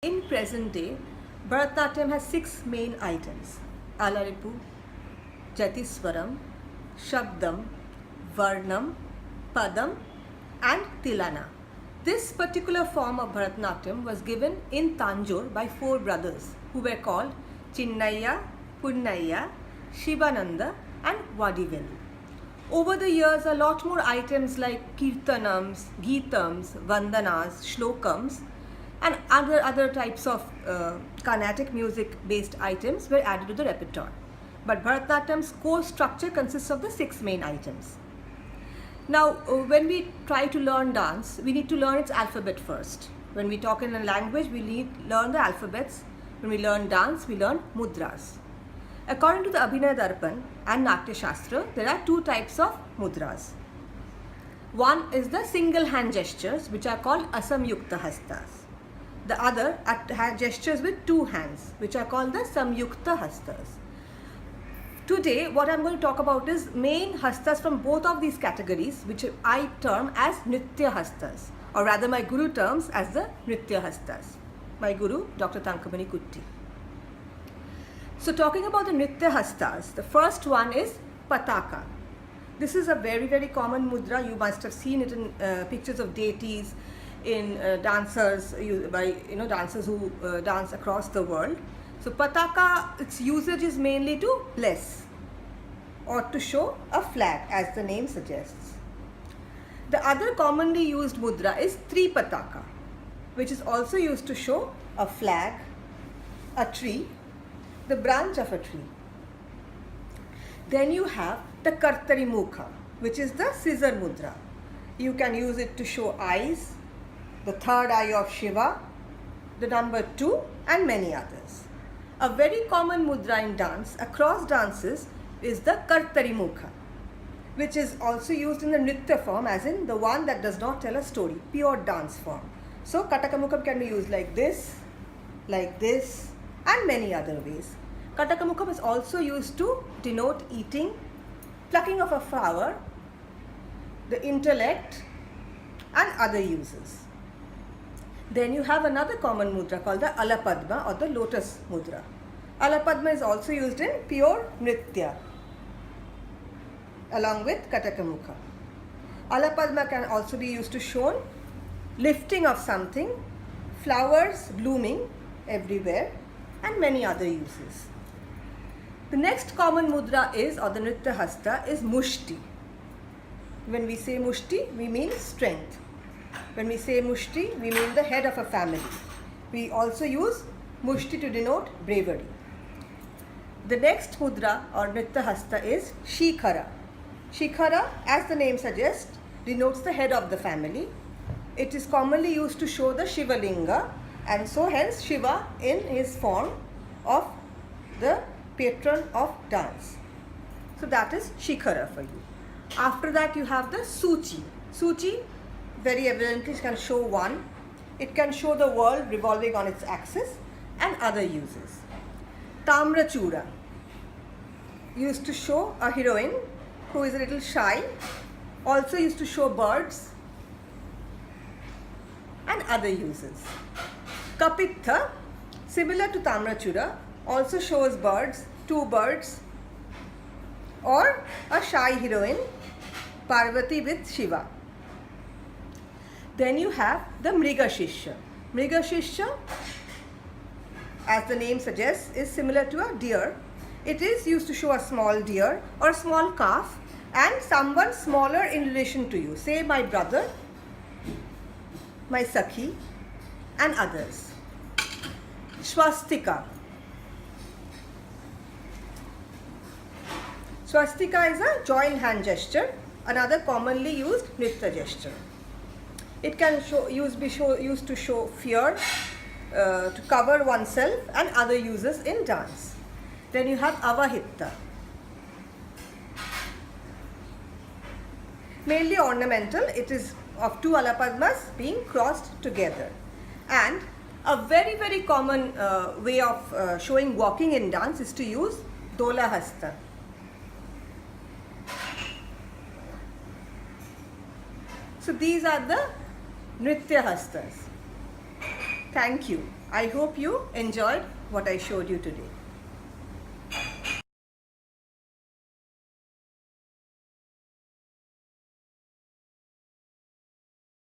In present day, Bharatanatyam has 6 main items: Alaripu, Jatiswaram, Shabdam, Varnam, Padam and Tilana. This particular form of Bharatanatyam was given in Tanjore by 4 brothers who were called Chinnaya, Punnaya, Shivananda and Vadivelu. Over the years, a lot more items like Kirtanams, Geetams, Vandanas, Shlokams and other types of Carnatic music based items were added to the repertoire. But Bharatanatyam's core structure consists of the 6 main items. Now, when we try to learn dance, we need to learn its alphabet first. When we talk in a language, we need to learn the alphabets. When we learn dance, we learn mudras. According to the Abhinaya Darpan and Natya Shastra, there are 2 types of mudras. One is the single hand gestures, which are called asamyukta hastas. The other are gestures with 2 hands, which are called the samyukta hastas. Today, what I am going to talk about is main hastas from both of these categories, which I term as Nritya hastas, or rather my Guru terms as the Nritya hastas. My Guru, Dr. Tankamani Kutti. So talking about the Nritya hastas, the first one is Pataka. This is a very common mudra. You must have seen it in pictures of deities, in dancers, dancers who dance across the world. So Pataka, its usage is mainly to bless or to show a flag, as the name suggests. The other commonly used mudra is Tripataka, which is also used to show a flag, a tree, the branch of a tree. Then you have the Kartari Mukha, which is the scissor mudra. You can use it to show eyes, the third eye of Shiva, the number 2 and many others. A very common mudra in dance, across dances, is the Kartari Mukha, which is also used in the Nritya form, as in the one that does not tell a story, pure dance form. So Kataka Mukham can be used like this and many other ways. Kataka Mukham is also used to denote eating, plucking of a flower, the intellect and other uses. Then you have another common mudra called the Alapadma or the lotus mudra. Alapadma is also used in pure Nritya along with Kataka Mukha. Alapadma can also be used to show lifting of something, flowers blooming everywhere and many other uses. The next common mudra is, or the Nritya hasta, is Mushti. When we say Mushti, we mean strength. When we say Mushti, we mean the head of a family. We also use Mushti to denote bravery. The next mudra or Nritya hasta is Shikhara. Shikhara, as the name suggests, denotes the head of the family. It is commonly used to show the Shiva Linga, and so hence Shiva in his form of the patron of dance. So that is Shikhara for you. After that you have the Suchi. Suchi very evidently can show one. It can show the world revolving on its axis and other uses. Tamrachura, used to show a heroine who is a little shy, also used to show birds and other uses. Kapitha, similar to Tamrachura, also shows birds, 2 birds or a shy heroine, Parvati with Shiva. Then you have the Mrigashishya. Mrigashishya, as the name suggests, is similar to a deer. It is used to show a small deer or a small calf and someone smaller in relation to you. Say my brother, my Sakhi and others. Swastika. Swastika is a joint hand gesture, another commonly used Nritya gesture. It can used to show fear, to cover oneself and other uses in dance. Then you have Avahitta. Mainly ornamental, it is of 2 Alapadmas being crossed together. And a very common way of showing walking in dance is to use Dola Hasta. So these are the Nritya hastas. Thank you. I hope you enjoyed what I showed you today.